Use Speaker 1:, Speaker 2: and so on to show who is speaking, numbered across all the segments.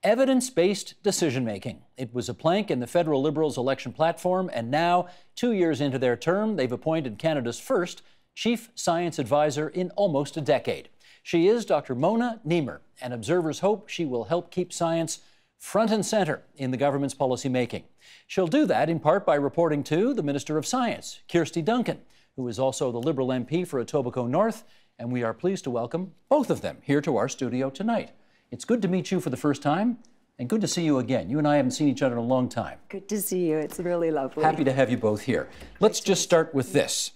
Speaker 1: Evidence-based decision-making. It was a plank in the federal Liberals' election platform, and now, 2 years into their term, they've appointed Canada's first chief science advisor in almost a decade. She is Dr. Mona Nemer, and observers hope she will help keep science front and center in the government's policy making. She'll do that in part by reporting to the Minister of Science, Kirsty Duncan, who is also the Liberal MP for Etobicoke North, and we are pleased to welcome both of them here to our studio tonight. It's good to meet you for the first time, and good to see you again. You and I haven't seen each other in a long time.
Speaker 2: Good to see you. It's really lovely.
Speaker 1: Happy to have you both here. Let's just start with this.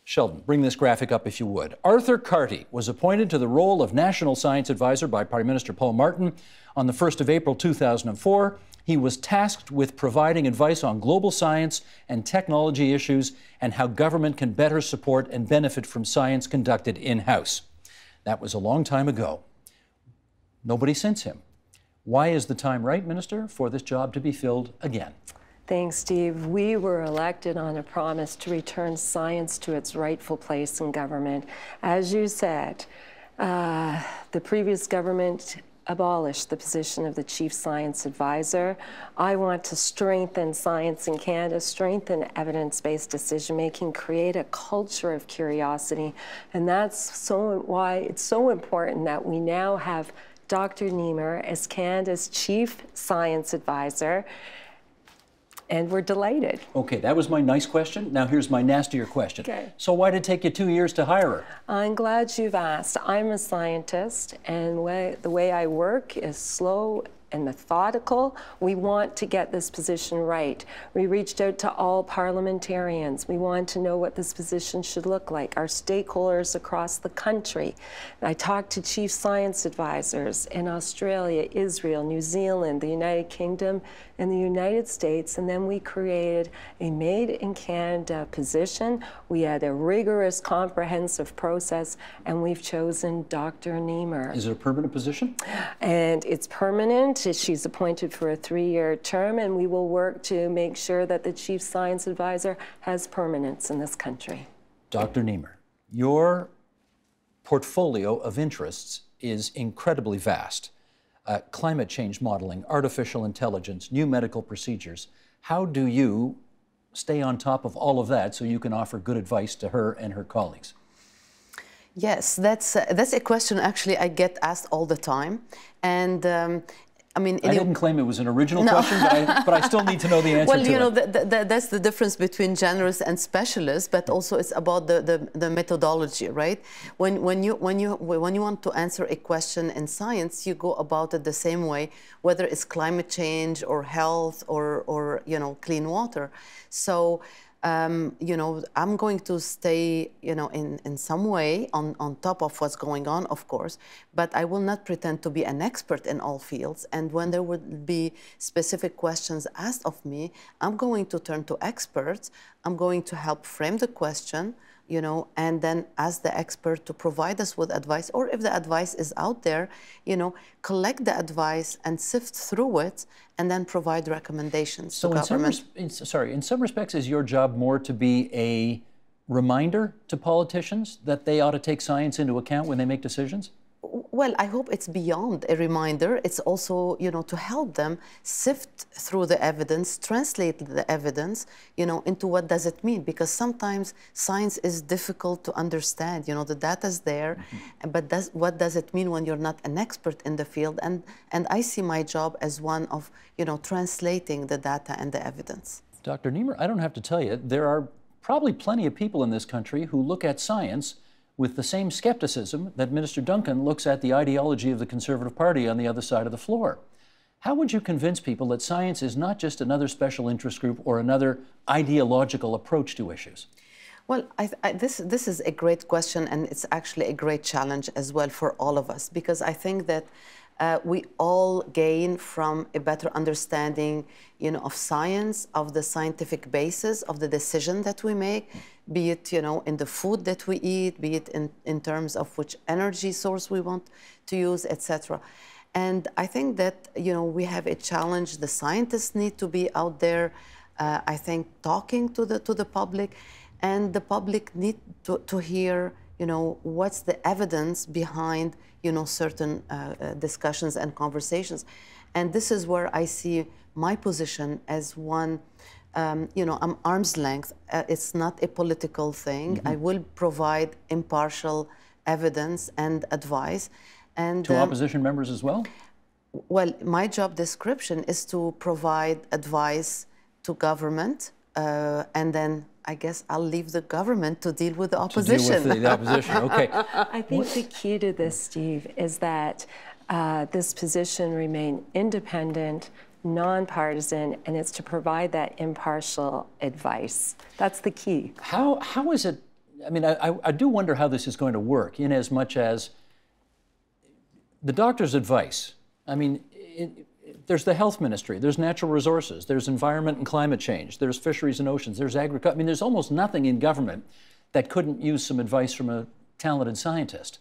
Speaker 1: Sheldon, bring this graphic up if you would. Arthur Carty was appointed to the role of National Science Advisor by Prime Minister Paul Martin on the 1st of April 2004. He was tasked with providing advice on global science and technology issues and how government can better support and benefit from science conducted in-house. That was a long time ago. Nobody since him. Why is the time right, Minister, for this job to be filled again?
Speaker 2: Thanks, Steve. We were elected on a promise to return science to its rightful place in government. As you said, the previous government abolished the position of the Chief Science Advisor. I want to strengthen science in Canada, strengthen evidence-based decision-making, create a culture of curiosity, and that's why it's so important that we now have Dr. Nemer as Canada's Chief Science Advisor, and we're delighted. Okay,
Speaker 1: that was my nice question. Now here's my nastier question.
Speaker 2: Okay.
Speaker 1: So why did it take you 2 years to hire her?
Speaker 2: I'm glad you've asked. I'm a scientist, and the way I work is slow and methodical. We want to get this position right. We reached out to all parliamentarians. We want to know what this position should look like, our stakeholders across the country. I talked to chief science advisors in Australia, Israel, New Zealand, the United Kingdom, and the United States, and then we created a Made in Canada position. We had a rigorous, comprehensive process, and we've chosen Dr. Nemer.
Speaker 1: Is it a permanent position?
Speaker 2: And it's permanent. She's appointed for a 3-year term, and we will work to make sure that the Chief Science Advisor has permanence in this country.
Speaker 1: Dr. Nemer, your portfolio of interests is incredibly vast. Climate change modeling, artificial intelligence, new medical procedures. How do you stay on top of all of that so you can offer good advice to her and her colleagues?
Speaker 3: Yes, that's a question actually I get asked all the time. And I mean,
Speaker 1: I didn't claim it was an original question, but I still need to know the answer to it.
Speaker 3: Well, you know, that's the difference between generalists and specialists, but also it's about the methodology, right? When you want to answer a question in science, you go about it the same way, whether it's climate change or health or you know, clean water. So you know, I'm going to stay, you know, in some way on top of what's going on, of course, but I will not pretend to be an expert in all fields. And when there would be specific questions asked of me, I'm going to turn to experts. I'm going to help frame the question, you know, and then ask the expert to provide us with advice, or if the advice is out there, you know, collect the advice and sift through it, and then provide recommendations to government.
Speaker 1: In some respects, is your job more to be a reminder to politicians that they ought to take science into account when they make decisions?
Speaker 3: Well, I hope it's beyond a reminder. It's also, you know, to help them sift through the evidence, translate the evidence, you know, into what does it mean? Because sometimes science is difficult to understand. You know, the data's there, but what does it mean when you're not an expert in the field? And I see my job as one of, you know, translating the data and the evidence.
Speaker 1: Dr. Nemer, I don't have to tell you, there are probably plenty of people in this country who look at science with the same skepticism that Minister Duncan looks at the ideology of the Conservative Party on the other side of the floor. How would you convince people that science is not just another special interest group or another ideological approach to issues?
Speaker 3: Well, this is a great question, and it's actually a great challenge as well for all of us, because I think that we all gain from a better understanding, you know, of science, of the scientific basis of the decision that we make, be it, you know, in the food that we eat, be it in terms of which energy source we want to use, etc. And I think that, you know, we have a challenge. The scientists need to be out there, I think, talking to the public, and the public need to hear, you know, what's the evidence behind, certain discussions and conversations. And this is where I see my position as one, I'm arm's length. It's not a political thing. I will provide impartial evidence and advice. And
Speaker 1: to opposition members as well?
Speaker 3: Well, my job description is to provide advice to government, and then I guess I'll leave the government to deal with the opposition.
Speaker 1: To deal with the opposition, okay.
Speaker 2: I think the key to this, Steve, is that this position remain independent, nonpartisan, and it's to provide that impartial advice. That's the key.
Speaker 1: How is it, I mean, I do wonder how this is going to work, in as much as the doctor's advice. I mean, there's the health ministry, there's natural resources, there's environment and climate change, there's fisheries and oceans, there's agriculture. I mean, there's almost nothing in government that couldn't use some advice from a talented scientist.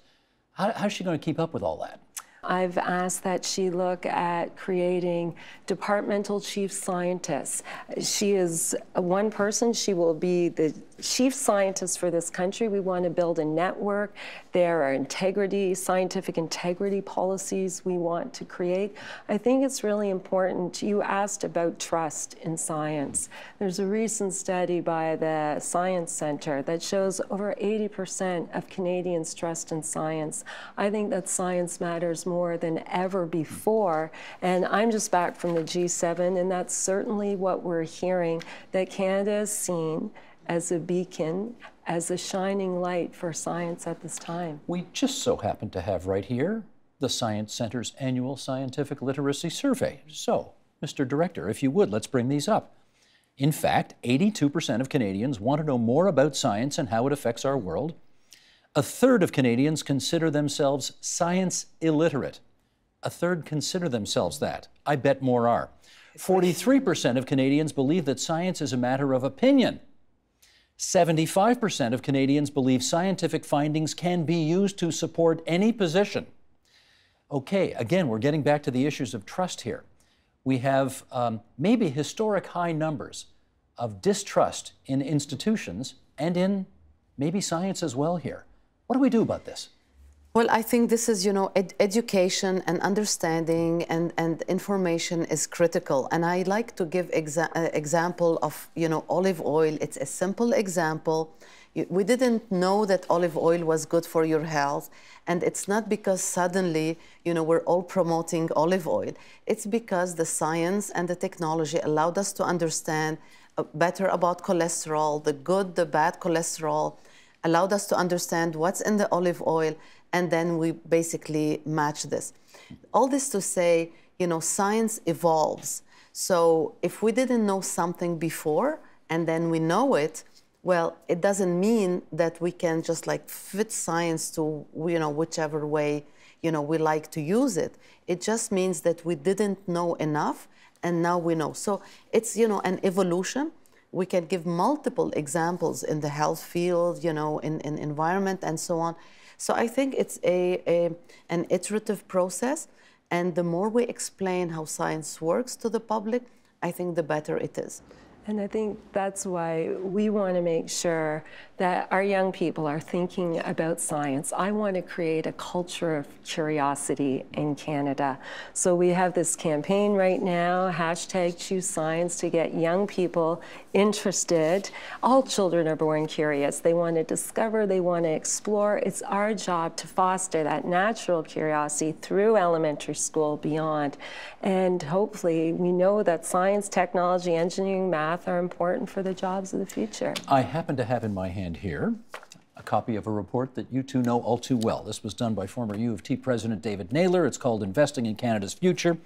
Speaker 1: How's she going to keep up with all that?
Speaker 2: I've asked that she look at creating departmental chief scientists. She is one person. She will be the chief scientist for this country. We want to build a network. There are scientific integrity policies we want to create. I think it's really important. You asked about trust in science. There's a recent study by the Science Center that shows over 80% of Canadians trust in science. I think that science matters more than ever before. And I'm just back from the G7, and that's certainly what we're hearing, that Canada is seen as a beacon, as a shining light for science at this time.
Speaker 1: We just so happen to have right here the Science Center's annual scientific literacy survey. So, Mr. Director, if you would, let's bring these up. In fact, 82% of Canadians want to know more about science and how it affects our world. A third of Canadians consider themselves science illiterate. A third consider themselves that. I bet more are. 43% of Canadians believe that science is a matter of opinion. 75% of Canadians believe scientific findings can be used to support any position. Okay, again, we're getting back to the issues of trust here. We have maybe historic high numbers of distrust in institutions and in maybe science as well here. What do we do about this?
Speaker 3: Well, I think this is, education and understanding and information is critical. And I like to give example of, olive oil. It's a simple example. We didn't know that olive oil was good for your health. And it's not because suddenly, we're all promoting olive oil. It's because the science and the technology allowed us to understand better about cholesterol, the good, the bad cholesterol, allowed us to understand what's in the olive oil, and then we basically match this. All this to say, science evolves. So if we didn't know something before and then we know it, well, it doesn't mean that we can just fit science to, whichever way, we like to use it. It just means that we didn't know enough and now we know. So it's, an evolution. We can give multiple examples in the health field, in environment and so on. So I think it's an iterative process, and the more we explain how science works to the public, I think the better it is.
Speaker 2: And I think that's why we want to make sure that our young people are thinking about science. I want to create a culture of curiosity in Canada. So we have this campaign right now, #ChoosesCience, to get young people interested. All children are born curious. They want to discover, they want to explore. It's our job to foster that natural curiosity through elementary school, beyond. And hopefully we know that science, technology, engineering, math are important for the jobs of the future.
Speaker 1: I happen to have in my hand here a copy of a report that you two know all too well. This was done by former U of T President David Naylor. It's called Investing in Canada's Future.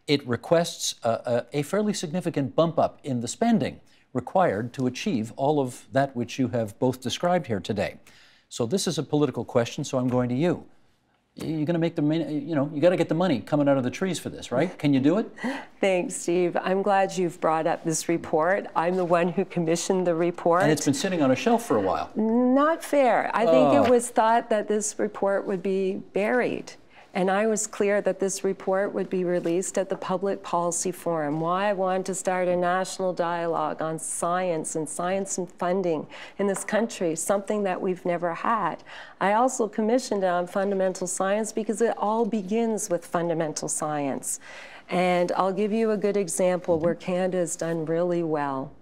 Speaker 1: It requests a fairly significant bump up in the spending required to achieve all of that which you have both described here today. So this is a political question, so I'm going to you. You're going to make the, you got to get the money coming out of the trees for this, right? Can you do it?
Speaker 2: Thanks, Steve. I'm glad you've brought up this report. I'm the one who commissioned the report.
Speaker 1: And it's been sitting on a shelf for a while.
Speaker 2: Not fair. I think it was thought that this report would be buried. And I was clear that this report would be released at the Public Policy Forum. Why I wanted to start a national dialogue on science and funding in this country, something that we've never had. I also commissioned it on fundamental science because it all begins with fundamental science. And I'll give you a good example where Canada has done really well.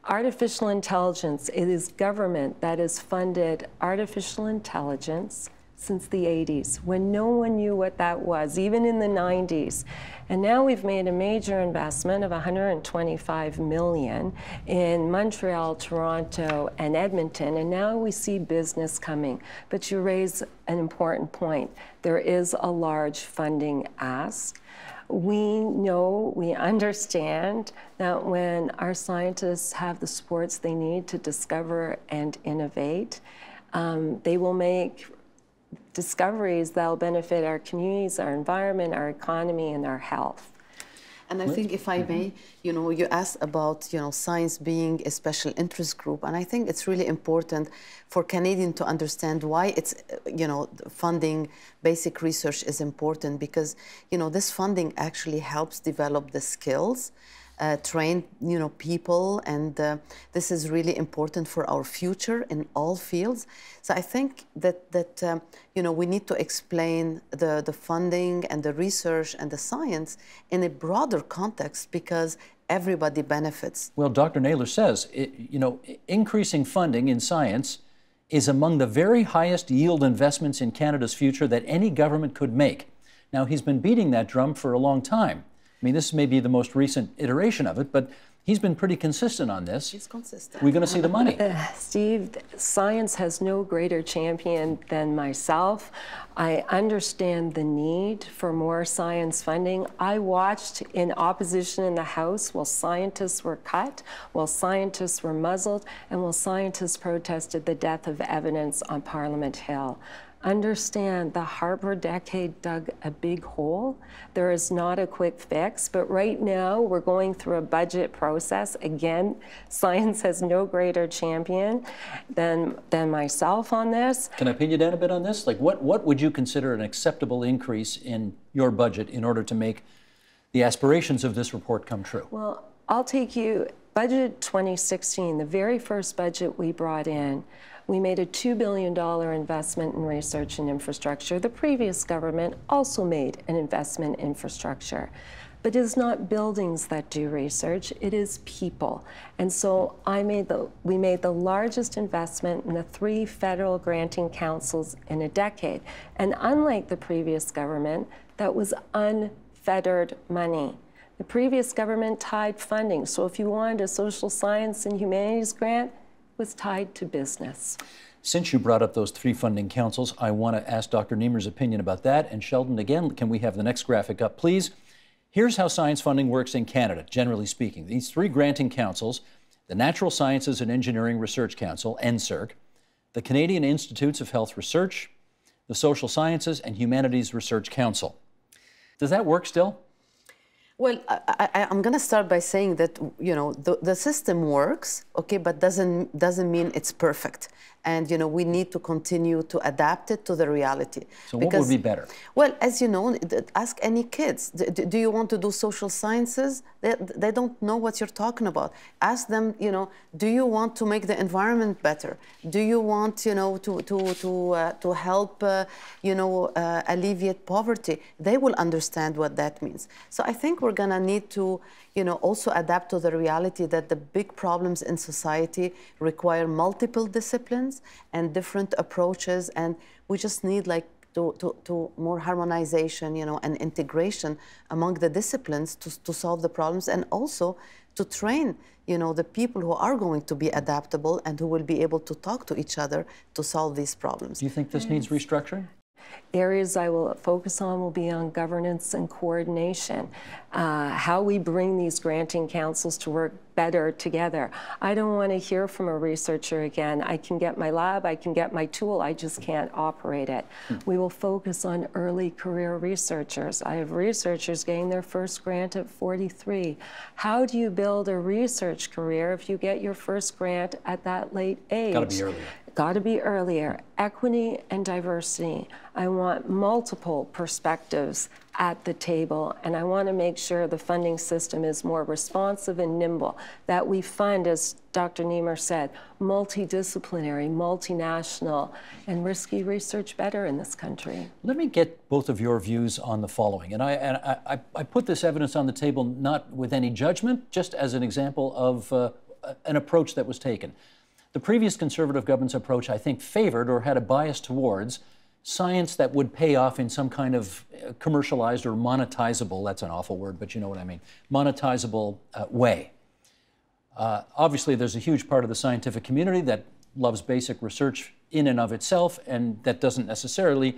Speaker 2: Artificial intelligence, it is government that has funded artificial intelligence since the 80s, when no one knew what that was, even in the 90s. And now we've made a major investment of $125 million in Montreal, Toronto, and Edmonton, and now we see business coming. But you raise an important point. There is a large funding ask. We know, we understand that when our scientists have the supports they need to discover and innovate, they will make discoveries that will benefit our communities, our environment, our economy, and our health.
Speaker 3: And I think, if I may, you asked about, science being a special interest group, and I think it's really important for Canadians to understand why it's, funding basic research is important, because, this funding actually helps develop the skills, train, people, and this is really important for our future in all fields. So I think that we need to explain the funding and the research and the science in a broader context, because everybody benefits.
Speaker 1: Well, Dr. Naylor says, increasing funding in science is among the very highest yield investments in Canada's future that any government could make. Now, he's been beating that drum for a long time. I mean, this may be the most recent iteration of it, but he's been pretty consistent on this.
Speaker 3: He's consistent.
Speaker 1: We're going to see the money.
Speaker 2: Steve, science has no greater champion than myself. I understand the need for more science funding. I watched in opposition in the House while scientists were cut, while scientists were muzzled, and while scientists protested the death of evidence on Parliament Hill. Understand the Harper decade dug a big hole. There is not a quick fix, but right now we're going through a budget process. Again, science has no greater champion than myself on this.
Speaker 1: Can I pin you down a bit on this? Like, what would you consider an acceptable increase in your budget in order to make the aspirations of this report come true?
Speaker 2: Well, I'll take you, budget 2016, the very first budget we brought in, we made a $2 billion investment in research and infrastructure. The previous government also made an investment in infrastructure. But it is not buildings that do research, it is people. And so we made the largest investment in the 3 federal granting councils in a decade. And unlike the previous government, that was unfettered money. The previous government tied funding. So if you wanted a social science and humanities grant, was tied to business.
Speaker 1: Since you brought up those 3 funding councils, I want to ask Dr. Nemer's opinion about that. And Sheldon, again, can we have the next graphic up, please? Here's how science funding works in Canada, generally speaking. These 3 granting councils, the Natural Sciences and Engineering Research Council, NSERC, the Canadian Institutes of Health Research, the Social Sciences and Humanities Research Council. Does that work still?
Speaker 3: Well, I'm going to start by saying that, the system works, okay, but doesn't mean it's perfect. And, we need to continue to adapt it to the reality.
Speaker 1: So what would be better?
Speaker 3: Well, as you know, ask any kids. Do you want to do social sciences? They don't know what you're talking about. Ask them, do you want to make the environment better? Do you want, to help, alleviate poverty? They will understand what that means. So I think we're going to need to, also adapt to the reality that the big problems in society require multiple disciplines and different approaches, and we just need to more harmonization, and integration among the disciplines to solve the problems, and also to train, the people who are going to be adaptable and who will be able to talk to each other to solve these problems.
Speaker 1: Do you think this needs restructuring?
Speaker 2: Areas I will focus on will be on governance and coordination, how we bring these granting councils to work better together. I don't want to hear from a researcher again. I can get my lab, I can get my tool, I just can't operate it. We will focus on early career researchers. I have researchers getting their first grant at 43. How do you build a research career if you get your first grant at that late age?
Speaker 1: Got to be earlier.
Speaker 2: got to be earlier, equity and diversity. I want multiple perspectives at the table, and I want to make sure the funding system is more responsive and nimble, that we fund, as Dr. Nemer said, multidisciplinary, multinational, and risky research better in this country.
Speaker 1: Let me get both of your views on the following. And I put this evidence on the table not with any judgment, just as an example of an approach that was taken. The previous Conservative government's approach, I think, favored or had a bias towards science that would pay off in some kind of commercialized or monetizable, that's an awful word, but you know what I mean, monetizable way. Obviously, there's a huge part of the scientific community that loves basic research in and of itself, and that doesn't necessarily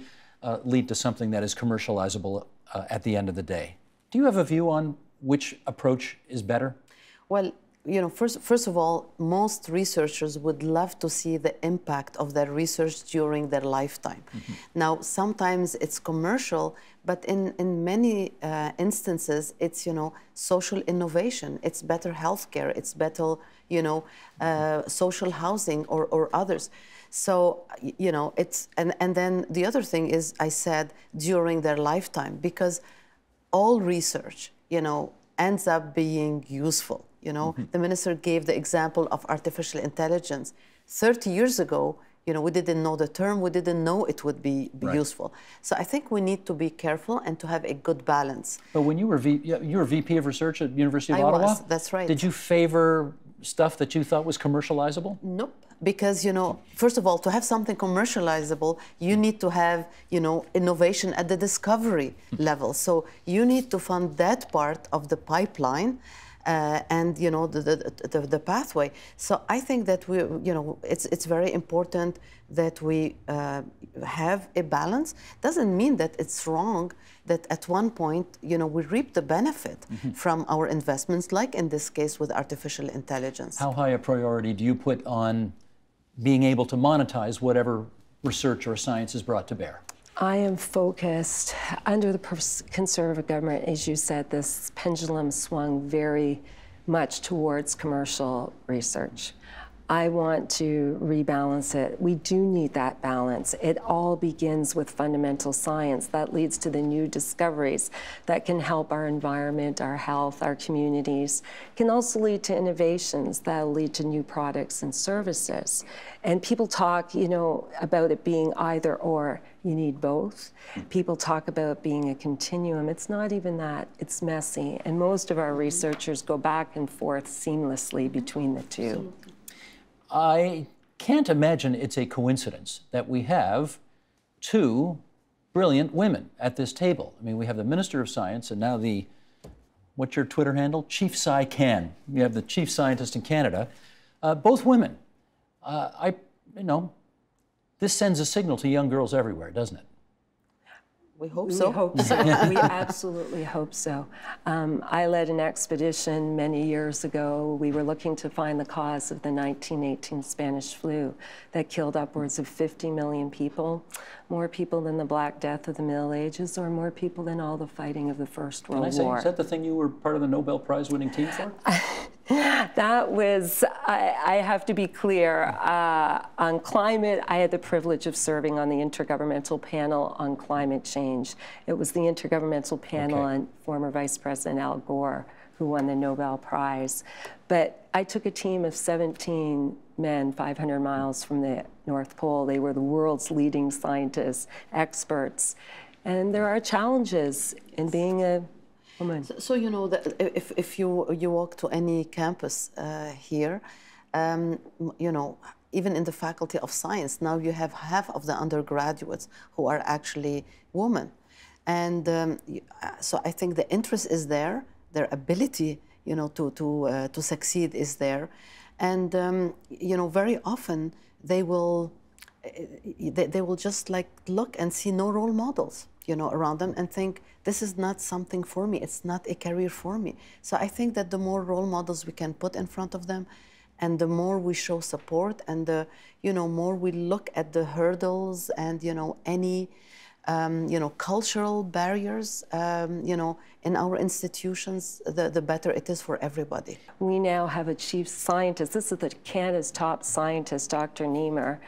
Speaker 1: lead to something that is commercializable at the end of the day. Do you have a view on which approach is better?
Speaker 3: Well, you know, first of all, most researchers would love to see the impact of their research during their lifetime. Mm-hmm. Now, sometimes it's commercial, but in many instances, it's, you know, social innovation. It's better healthcare. It's better, you know, social housing or others. So, you know, it's, and then the other thing is, I said, during their lifetime, because all research, you know, ends up being useful. You know, mm-hmm. The minister gave the example of artificial intelligence. 30 years ago, you know, we didn't know the term, we didn't know it would be right. Useful. So I think we need to be careful and to have a good balance.
Speaker 1: But when you were VP of Research at University of Ottawa?
Speaker 3: Was, that's right.
Speaker 1: Did you favor stuff that you thought was commercializable?
Speaker 3: Nope. Because, you know, first of all, to have something commercializable, you need to have, you know, innovation at the discovery level. So you need to fund that part of the pipeline. And you know the pathway. So I think that we, you know, it's very important that we have a balance. Doesn't mean that it's wrong that at one point, you know, we reap the benefit mm-hmm. from our investments, like in this case with artificial intelligence.
Speaker 1: How high a priority do you put on being able to monetize whatever research or science is brought to bear?
Speaker 2: I am focused, under the Conservative government, as you said, this pendulum swung very much towards commercial research. I want to rebalance it. We do need that balance. It all begins with fundamental science that leads to the new discoveries that can help our environment, our health, our communities. It can also lead to innovations that will lead to new products and services. And people talk, you know, about it being either or. You need both. People talk about being a continuum. It's not even that. It's messy. And most of our researchers go back and forth seamlessly between the two.
Speaker 1: I can't imagine it's a coincidence that we have two brilliant women at this table. I mean, we have the Minister of Science and now the, what's your Twitter handle? Chief Sci Can. You have the Chief Scientist in Canada. Both women. You know, this sends a signal to young girls everywhere, doesn't it?
Speaker 3: We hope so.
Speaker 2: We hope so. We absolutely hope so. I led an expedition many years ago. We were looking to find the cause of the 1918 Spanish flu that killed upwards of 50 million people, more people than the Black Death of the Middle Ages, or more people than all the fighting of the First World War.
Speaker 1: Is that the thing you were part of the Nobel Prize winning team for?
Speaker 2: That was, I have to be clear, on climate, I had the privilege of serving on the Intergovernmental Panel on Climate Change. It was the Intergovernmental Panel on former Vice President Al Gore who won the Nobel Prize. But I took a team of 17 men 500 miles from the North Pole. They were the world's leading scientists, experts. And there are challenges in being a woman.
Speaker 3: So you know, that if you walk to any campus here, you know, even in the Faculty of Science, now you have half of the undergraduates who are actually women. And so I think the interest is there, their ability, you know, to succeed is there. And, you know, very often they will just like look and see no role models, you know, around them and think, this is not something for me, it's not a career for me. So I think that the more role models we can put in front of them, and the more we show support, and the, you know, more we look at the hurdles and, you know, any, you know, cultural barriers, you know, in our institutions, the better it is for everybody.
Speaker 2: We now have a chief scientist. This is Canada's top scientist, Dr. Nemer.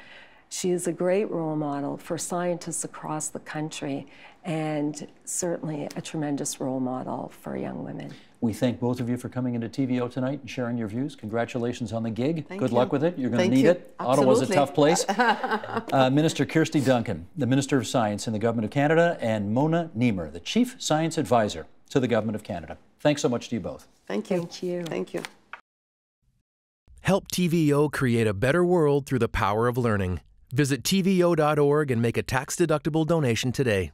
Speaker 2: She is a great role model for scientists across the country and certainly a tremendous role model for young women.
Speaker 1: We thank both of you for coming into TVO tonight and sharing your views. Congratulations on the gig.
Speaker 3: Thank
Speaker 1: Good
Speaker 3: you.
Speaker 1: luck with it. You're going to
Speaker 3: Thank
Speaker 1: need
Speaker 3: you.
Speaker 1: it. Ottawa's a
Speaker 3: Absolutely.
Speaker 1: tough place. Minister Kirsty Duncan, the Minister of Science in the Government of Canada, and Mona Nemer, the Chief Science Advisor to the Government of Canada. Thanks so much to you both.
Speaker 3: Thank you.
Speaker 2: Thank you.
Speaker 3: Thank you.
Speaker 4: Help TVO create a better world through the power of learning. Visit TVO.org and make a tax-deductible donation today.